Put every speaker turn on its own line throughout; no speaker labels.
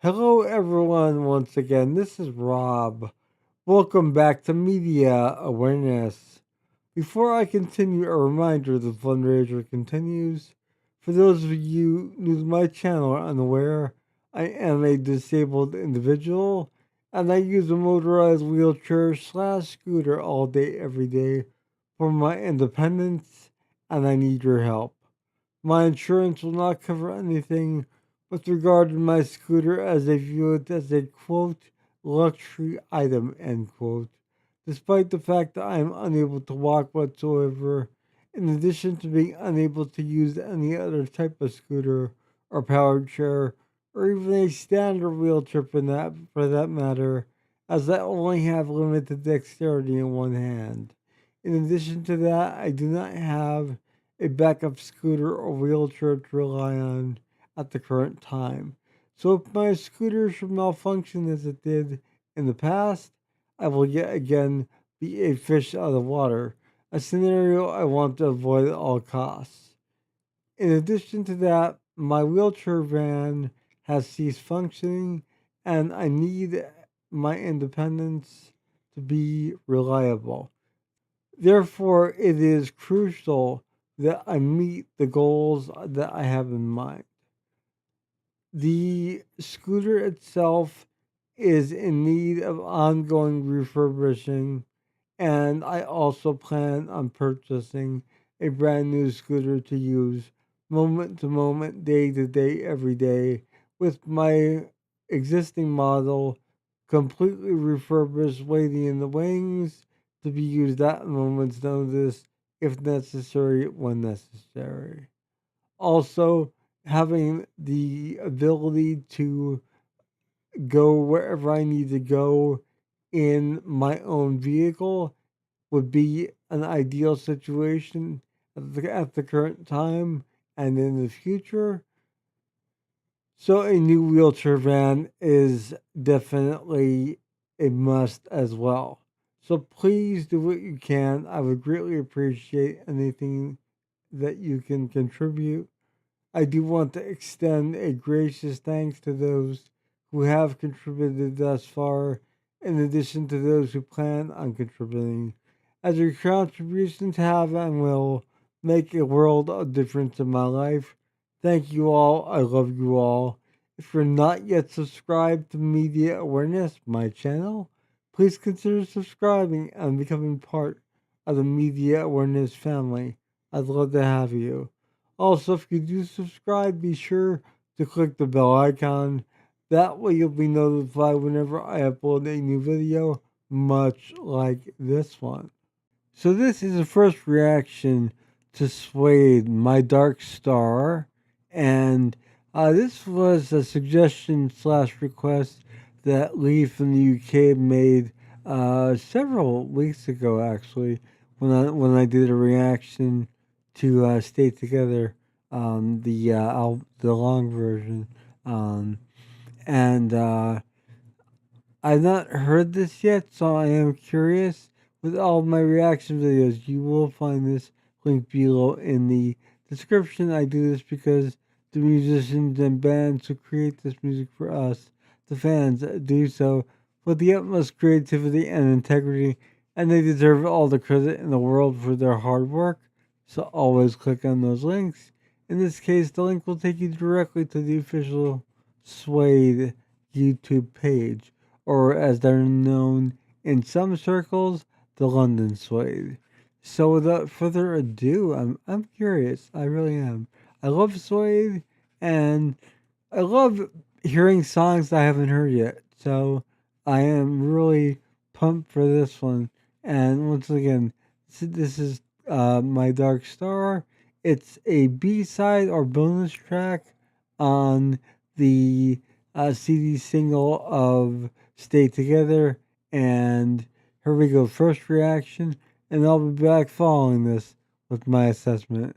Hello, everyone, once again. This is Rob. Welcome back to Media Awareness. Before I continue, a reminder the fundraiser continues. For those of you new to my channel or unaware, I am a disabled individual and I use a motorized wheelchair slash scooter all day, every day for my independence, and I need your help. My insurance will not cover anything with regard to my scooter as they view it as a quote luxury item end quote, despite the fact that I am unable to walk whatsoever, in addition to being unable to use any other type of scooter or powered chair or even a standard wheelchair for that matter, as I only have limited dexterity in one hand. In addition to that, I do not have a backup scooter or wheelchair to rely on at the current time. So if my scooter should malfunction as it did in the past, I will yet again be a fish out of water, a scenario I want to avoid at all costs. In addition to that, my wheelchair van has ceased functioning and I need my independence to be reliable. Therefore, it is crucial that I meet the goals that I have in mind. The scooter itself is in need of ongoing refurbishing, and I also plan on purchasing a brand new scooter to use moment to moment, day to day, every day, with my existing model completely refurbished, waiting in the wings to be used at a moment's notice if necessary, when necessary. Also, having the ability to go wherever I need to go in my own vehicle would be an ideal situation at the current time and in the future. So, a new wheelchair van is definitely a must as well. So, please do what you can. I would greatly appreciate anything that you can contribute. I do want to extend a gracious thanks to those who have contributed thus far, in addition to those who plan on contributing, as your contributions have and will make a world of difference in my life. Thank you all. I love you all. If you're not yet subscribed to Media Awareness, my channel, please consider subscribing and becoming part of the Media Awareness family. I'd love to have you. Also, if you do subscribe, be sure to click the bell icon. That way you'll be notified whenever I upload a new video, much like this one. So this is the first reaction to Suede My Dark Star, and this was a suggestion slash request that Lee from the UK made several weeks ago, actually, when I did a reaction to Stay Together, the long version, um, and I've not heard this yet, so I am curious. With all of my reaction videos, you will find this link below in the description. I do this because the musicians and bands who create this music for us, the fans, do so with the utmost creativity and integrity, and they deserve all the credit in the world for their hard work. So always click on those links. In this case, the link will take you directly to the official Suede YouTube page, or as they're known in some circles, the London Suede. So without further ado, I'm curious. I really am. I love Suede, and I love hearing songs I haven't heard yet. So I am really pumped for this one. And once again, this is My Dark Star. It's a B-side or bonus track on the CD single of Stay Together. And here we go. First reaction. And I'll be back following this with my assessment.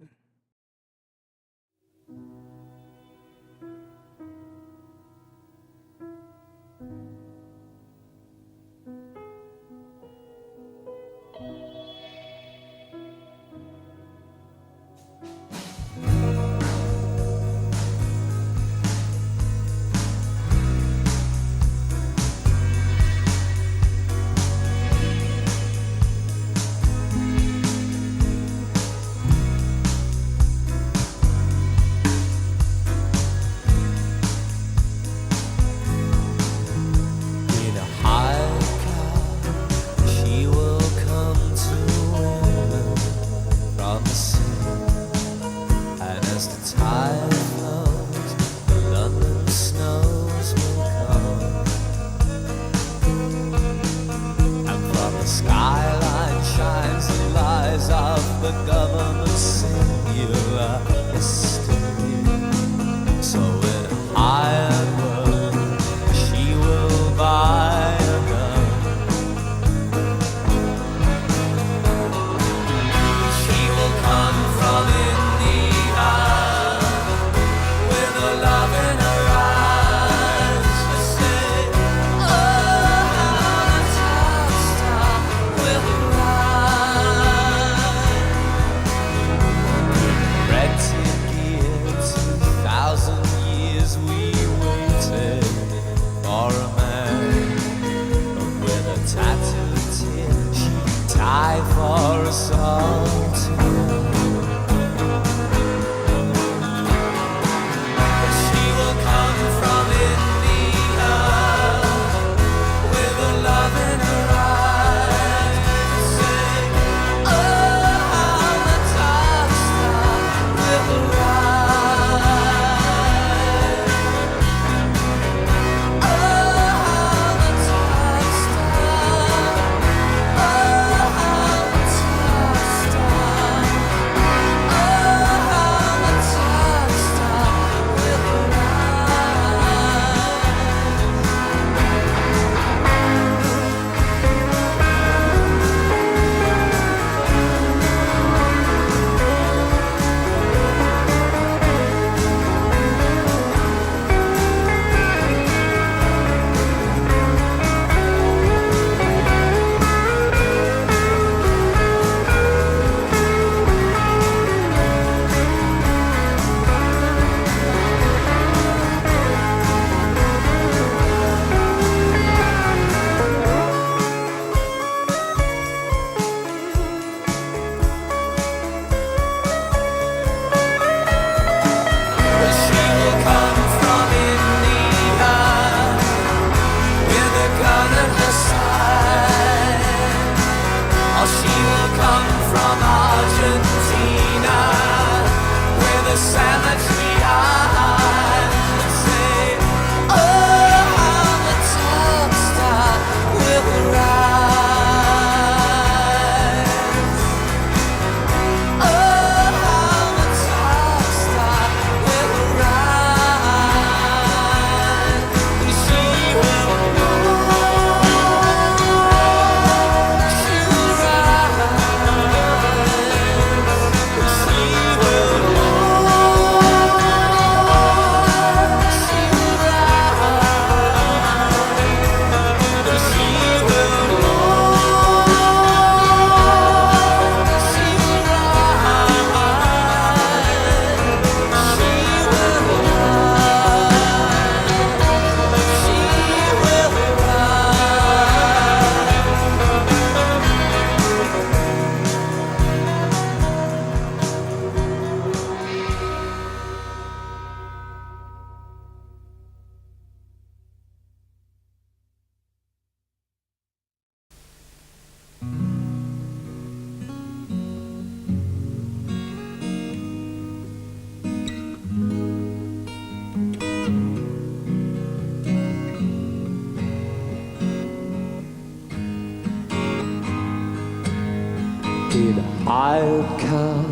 hired car,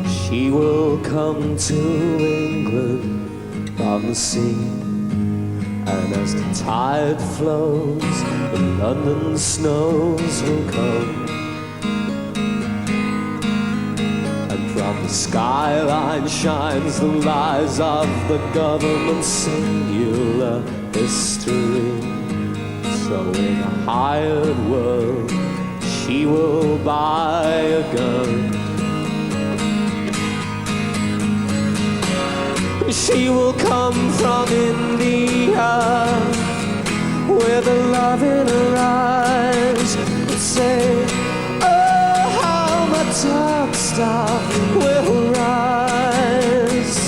she will come to England from the sea. And as the tide flows, the London snows will come. And from the skyline shines the lies of the government's singular history. So in a hired world, she will buy a gun. She will come from India with a love in her eyes and say, oh, how my dark star will rise.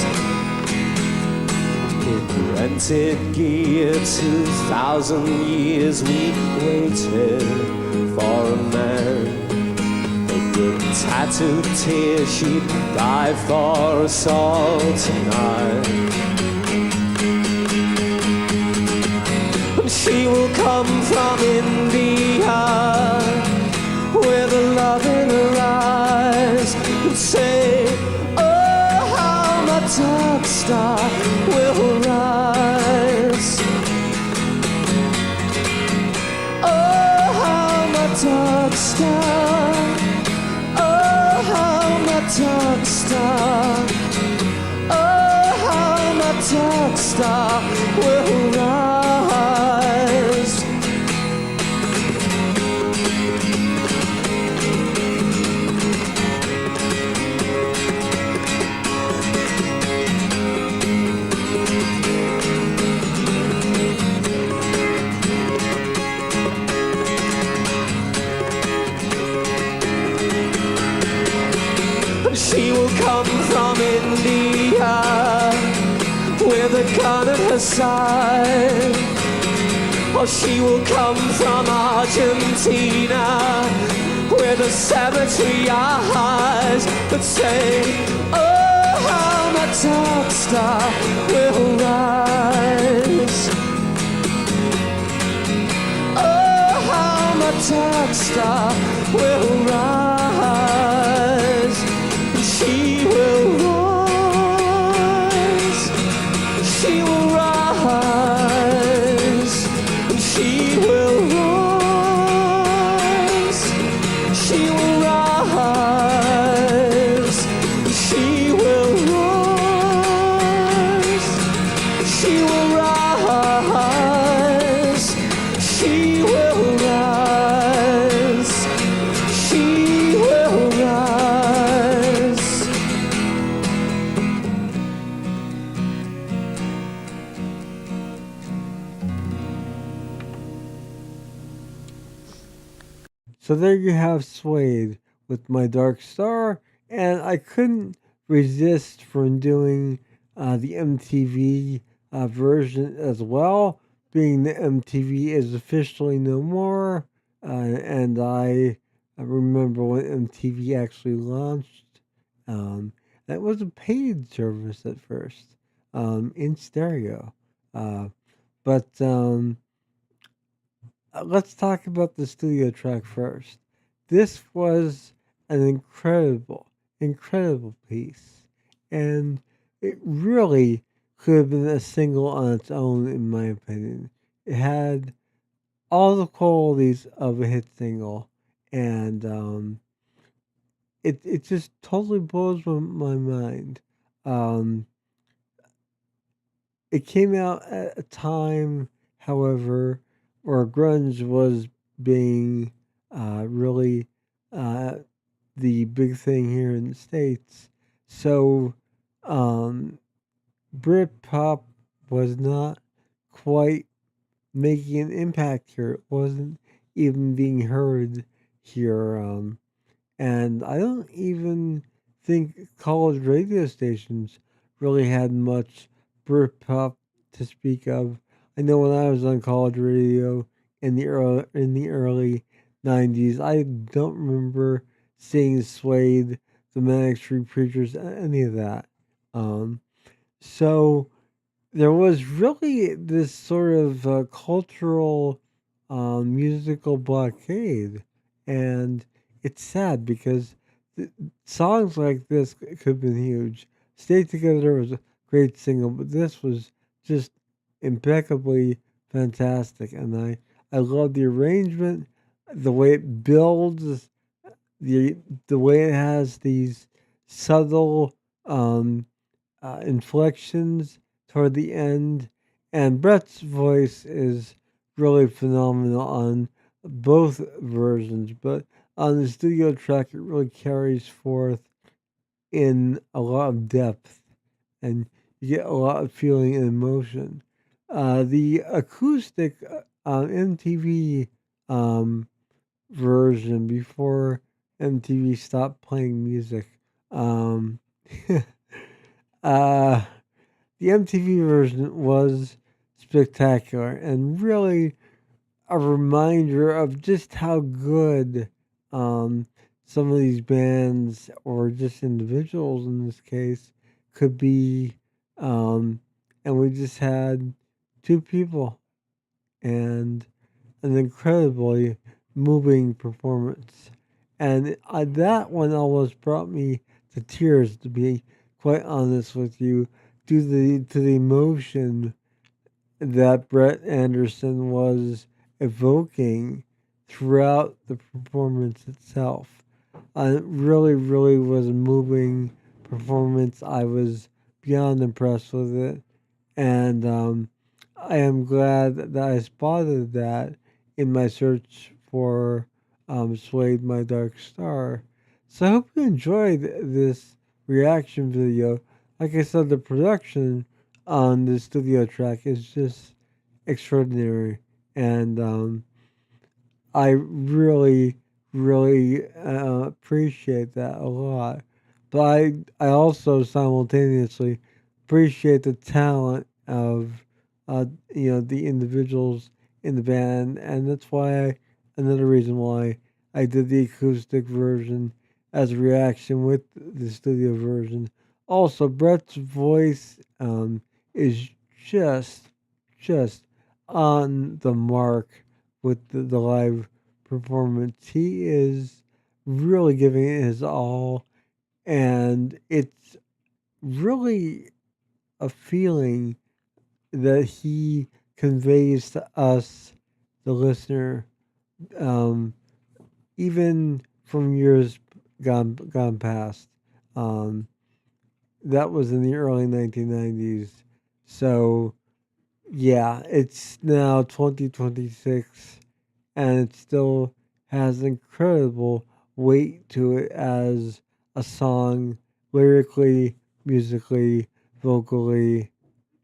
In rented gear, 2,000 years we waited for a man. With tattooed tears, she'd die for us all tonight. And she will come from India with a love in her eyes and say, oh, how my dark star will rise. Oh, how my dark star, dark star, oh, how my dark star will rise. She will come from India with a gun at her side. Or she will come from Argentina with a cemetery eyes that say, oh, how my dark star will rise. Oh, how my dark star will rise. She will rise, she will rise, she will rise, she will rise, she will rise, she will rise, she will rise, she will rise.
So there you have Suede with My Dark Star, and I couldn't resist from doing the MTV version as well, being the MTV is officially no more, and I remember when MTV actually launched. Um, that was a paid service at first, in stereo, uh, but let's talk about the studio track first. This was an incredible piece. And it really could have been a single on its own, in my opinion. It had all the qualities of a hit single. And it just totally blows my mind. Um, it came out at a time, however, where grunge was being really uh, the big thing here in the States. So um, Britpop was not quite making an impact here. It wasn't even being heard here. And I don't even think college radio stations really had much Britpop to speak of. I know when I was on college radio in the early '90s, I don't remember seeing Suede, the Manic Street Preachers, any of that. Um, so there was really this sort of cultural musical blockade, and it's sad because songs like this could have been huge. Stay Together was a great single, but this was just impeccably fantastic. And I love the arrangement, the way it builds, the the way it has these subtle inflections toward the end. And Brett's voice is really phenomenal on both versions, but on the studio track, it really carries forth in a lot of depth, and you get a lot of feeling and emotion. The acoustic MTV um, version before MTV stopped playing music. Um, uh, the MTV version was spectacular and really a reminder of just how good um, some of these bands or just individuals in this case could be. Um, and we just had two people and an incredibly moving performance. And that one almost brought me to tears, to be quite honest with you, to the emotion that Brett Anderson was evoking throughout the performance itself. It really, really was a moving performance. I was beyond impressed with it. And I am glad that I spotted that in my search for Suede My Dark Star. So I hope you enjoyed this reaction video. Like I said, the production on the studio track is just extraordinary. And I really, really appreciate that a lot. But I also simultaneously appreciate the talent of, the individuals in the band, and that's why another reason why I did the acoustic version as a reaction with the studio version. Also, Brett's voice is just, just on the mark with the live performance. He is really giving it his all, and it's really a feeling that he conveys to us, the listener, um, even from years gone past. Um, that was in the early 1990s. So yeah, it's now 2026 and it still has incredible weight to it as a song, lyrically, musically, vocally,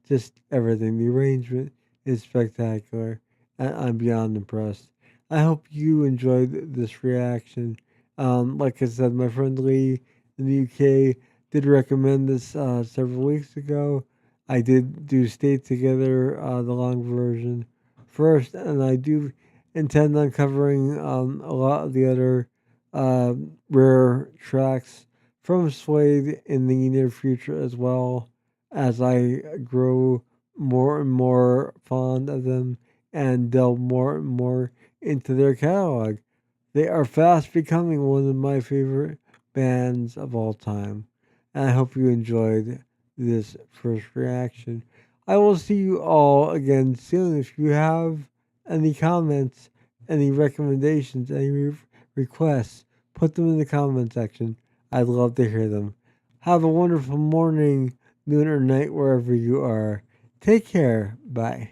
just everything. The arrangement is spectacular, and I'm beyond impressed. I hope you enjoyed this reaction. Like I said, my friend Lee in the UK did recommend this several weeks ago. I did do Stay Together, the long version first, and I do intend on covering a lot of the other rare tracks from Suede in the near future as well as I grow more and more fond of them and delve more and more into their catalog. They are fast becoming one of my favorite bands of all time. And I hope you enjoyed this first reaction. I will see you all again soon. If you have any comments, any recommendations, any requests, put them in the comment section. I'd love to hear them. Have a wonderful morning, noon, or night wherever you are. Take care. Bye.